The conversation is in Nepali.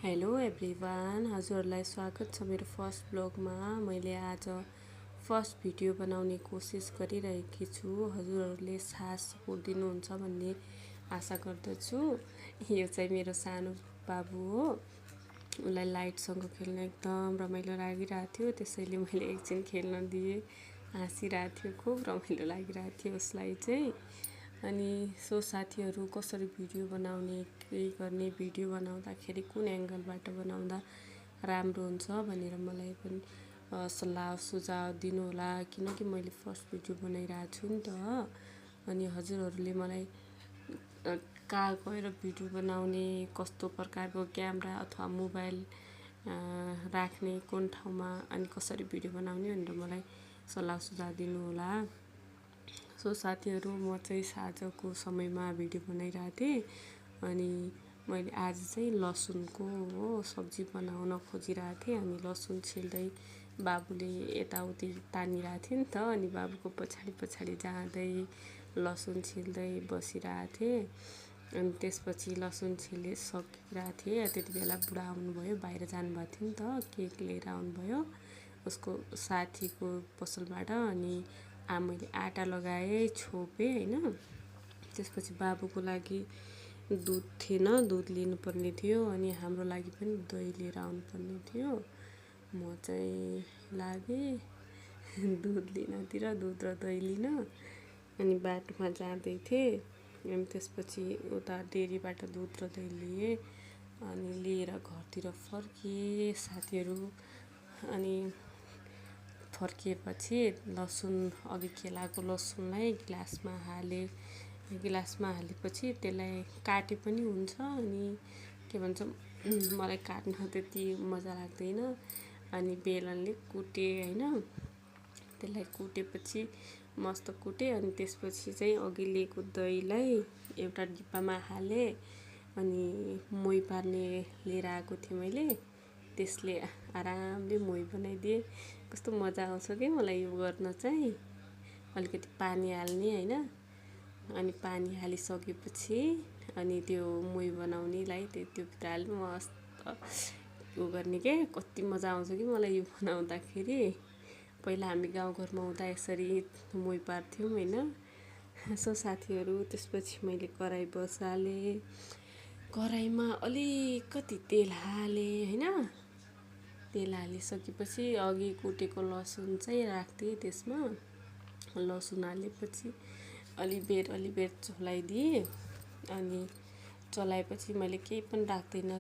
हेलो एभ्रिवान, हजुरहरूलाई स्वागत छ मेरो फर्स्ट ब्लगमा। मैले आज फर्स्ट भिडियो बनाउने कोसिस गरिरहेकी छु। हजुरहरूले साथ सपोर्ट दिनुहुन्छ भन्ने आशा गर्दछु। यो चाहिँ मेरो सानो बाबु हो। उसलाई लाइटसँग खेल्न एकदम रमाइलो लागिरहेको थियो, त्यसैले मैले एकछिन खेल्न दिएँ। हाँसिरहेको थियो, खुब रमाइलो लागिरहेको थियो उसलाई चाहिँ। अनि सो साथीहरू, कसरी भिडियो बनाउने, के गर्ने, भिडियो बनाउँदाखेरि कुन एङ्गलबाट बनाउँदा राम्रो हुन्छ भनेर मलाई पनि सल्लाह सुझाव दिनुहोला, किनकि मैले फर्स्ट भिडियो बनाइरहेको छु नि त। अनि हजुरहरूले मलाई कहाँ गएर भिडियो बनाउने, कस्तो प्रकारको क्यामेरा अथवा मोबाइल राख्ने, कुन ठाउँमा, अनि कसरी भिडियो बनाउने भनेर मलाई सल्लाह सुझाव दिनुहोला। सो साथीहरू, म चाहिँ साँझको समयमा भिडियो बनाइरहेको थिएँ। अनि मैले आज चाहिँ लसुनको सब्जी बनाउन खोजिरहेको थिएँ। अनि लसुन छिल्दै बाबुले यताउति तानिरहेको थियो नि त। अनि बाबुको पछाडि पछाडि जाँदै लसुन छिल्दै बसिरहेको थिएँ। अनि त्यसपछि लसुन सकिरहेको थिएँ। त्यति बेला बुढा आउनुभयो, बाहिर जानुभएको थियो नि त, केक लिएर आउनुभयो उसको साथीको पसलबाट। अनि मैले आटा लगाएँ, छोपेँ होइन। त्यसपछि बाबुको लागि दुध थिएन, दुध लिनुपर्ने थियो। अनि हाम्रो लागि पनि दही लिएर आउनुपर्ने थियो। म चाहिँ लागेँ दुध लिनतिर, दुध र दही लिन। अनि बाटोमा जाँदै थिएँ। अनि त्यसपछि उता डेरीबाट दुध र दही लिएँ। अनि लिएर घरतिर फर्किएँ साथीहरू। अनि फर्किएपछि लसुन, अघि केलाएको लसुनलाई गिलासमा हालेँ। गिलासमा हालेपछि त्यसलाई काटे पनि हुन्छ। अनि के भन्छ, मलाई काट्न त्यति मजा लाग्दैन। अनि बेलनले कुटेँ होइन। त्यसलाई कुटेपछि मस्त कुटेँ। अनि त्यसपछि चाहिँ अघि लिएको दहीलाई एउटा डिब्बामा हालेँ। अनि मोही पार्ने लिएर आएको थिएँ मैले, त्यसले आरामले मोही बनाइदिएँ। कस्तो मजा आउँछ कि मलाई यो गर्न चाहिँ। अलिकति पानी हाल्ने होइन। अनि पानी हालिसकेपछि अनि त्यो मोही बनाउनेलाई त्योभित्र हाल्नु मस्त उ गर्ने के, कति मजा आउँछ कि मलाई यो बनाउँदाखेरि। पहिला हामी गाउँघरमा हुँदा यसरी मोही पार्थ्यौँ होइन। सो साथीहरू, त्यसपछि मैले कराही बसालेँ। कराहीमा अलिकति तेल हालेँ होइन। तेल हालिसकेपछि अघि कुटेको लसुन चाहिँ राख्दिएँ त्यसमा। लसुन हालेपछि अलि बेर चलाइदिएँ। अनि चलाएपछि मैले केही पनि राख्दैन,